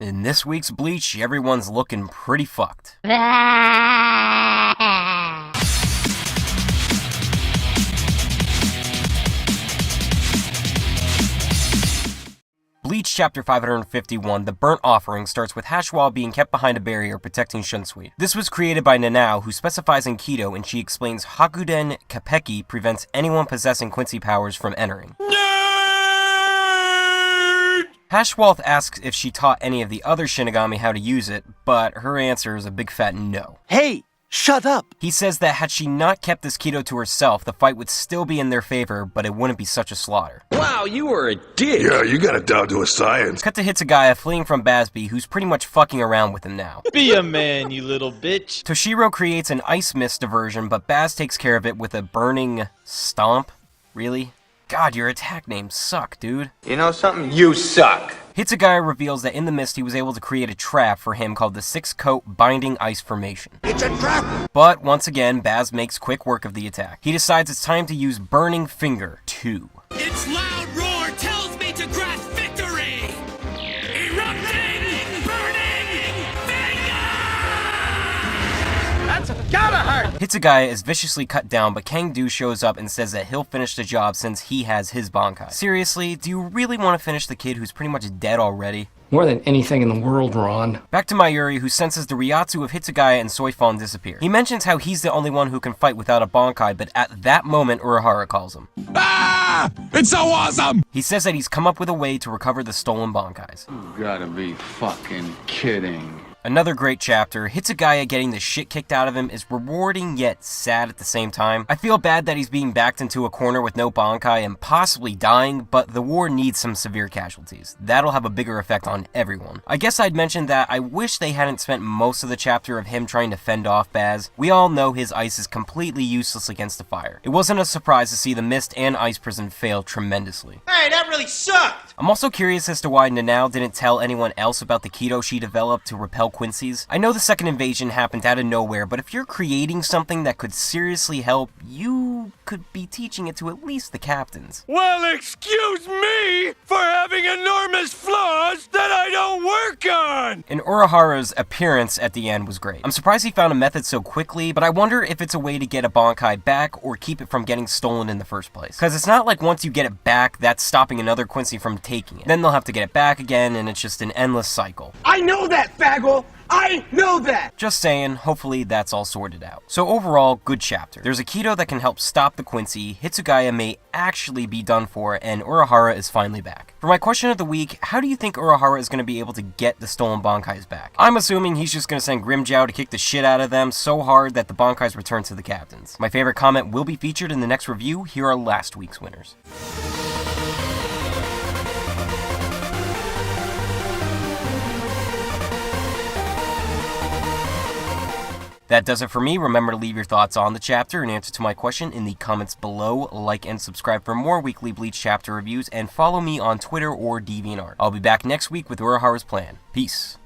In this week's Bleach, everyone's looking pretty fucked. Bleach Chapter 551, The Burnt Offering, starts with Hashwall being kept behind a barrier protecting Shunsui. This was created by Nanao, who specifies in Kido, and she explains Hakuden Kapeki prevents anyone possessing Quincy powers from entering. Hashwalth asks if she taught any of the other Shinigami how to use it, but her answer is a big fat no. Hey! Shut up! He says that had she not kept this Kido to herself, the fight would still be in their favor, but it wouldn't be such a slaughter. Wow, you were a dick! Yeah, you got it down to a science. Cut to Hitsugaya fleeing from Bazby, who's pretty much fucking around with him now. Be a man, you little bitch! Toshiro creates an ice mist diversion, but Baz takes care of it with a burning stomp? Really? God, your attack names suck, dude. You know something? You suck! Hitsugaya reveals that in the mist he was able to create a trap for him called the Six-Coat Binding Ice Formation. It's a trap! But once again, Baz makes quick work of the attack. He decides it's time to use Burning Finger 2. Its loud roar tells me to grasp victory! Erupting, burning finger! That's gotta hurt! Hitsugaya is viciously cut down, but Kangdu shows up and says that he'll finish the job since he has his Bankai. Seriously, do you really want to finish the kid who's pretty much dead already? More than anything in the world, Ron. Back to Mayuri, who senses the Ryatsu of Hitsugaya and Soifon disappear. He mentions how he's the only one who can fight without a Bankai, but at that moment, Urahara calls him. Ah! It's so awesome! He says that he's come up with a way to recover the stolen Bankais. You gotta be fucking kidding. Another great chapter. Hitsugaya getting the shit kicked out of him is rewarding yet sad at the same time. I feel bad that he's being backed into a corner with no Bankai and possibly dying, but the war needs some severe casualties. That'll have a bigger effect on everyone. I guess I'd mention that I wish they hadn't spent most of the chapter of him trying to fend off Baz. We all know his ice is completely useless against the fire. It wasn't a surprise to see the mist and ice prison fail tremendously. Hey, that really sucked! I'm also curious as to why Nanao didn't tell anyone else about the Kido she developed to repel Quincy's. I know the second invasion happened out of nowhere, but if you're creating something that could seriously help, you could be teaching it to at least the captains. Well, excuse me for having enormous flaws that I don't work on! And Urahara's appearance at the end was great. I'm surprised he found a method so quickly, but I wonder if it's a way to get a Bankai back or keep it from getting stolen in the first place. Because it's not like once you get it back, that's stopping another Quincy from taking it. Then they'll have to get it back again, and it's just an endless cycle. I know that, faggle! I know that! Just saying, hopefully that's all sorted out. So overall, good chapter. There's a Kido that can help stop the Quincy, Hitsugaya may actually be done for, and Urahara is finally back. For my question of the week, how do you think Urahara is going to be able to get the stolen Bankais back? I'm assuming he's just going to send Grimmjow to kick the shit out of them so hard that the Bankais return to the captains. My favorite comment will be featured in the next review. Here are last week's winners. That does it for me. Remember to leave your thoughts on the chapter and answer to my question in the comments below. Like and subscribe for more weekly Bleach chapter reviews, and follow me on Twitter or DeviantArt. I'll be back next week with Urahara's plan. Peace.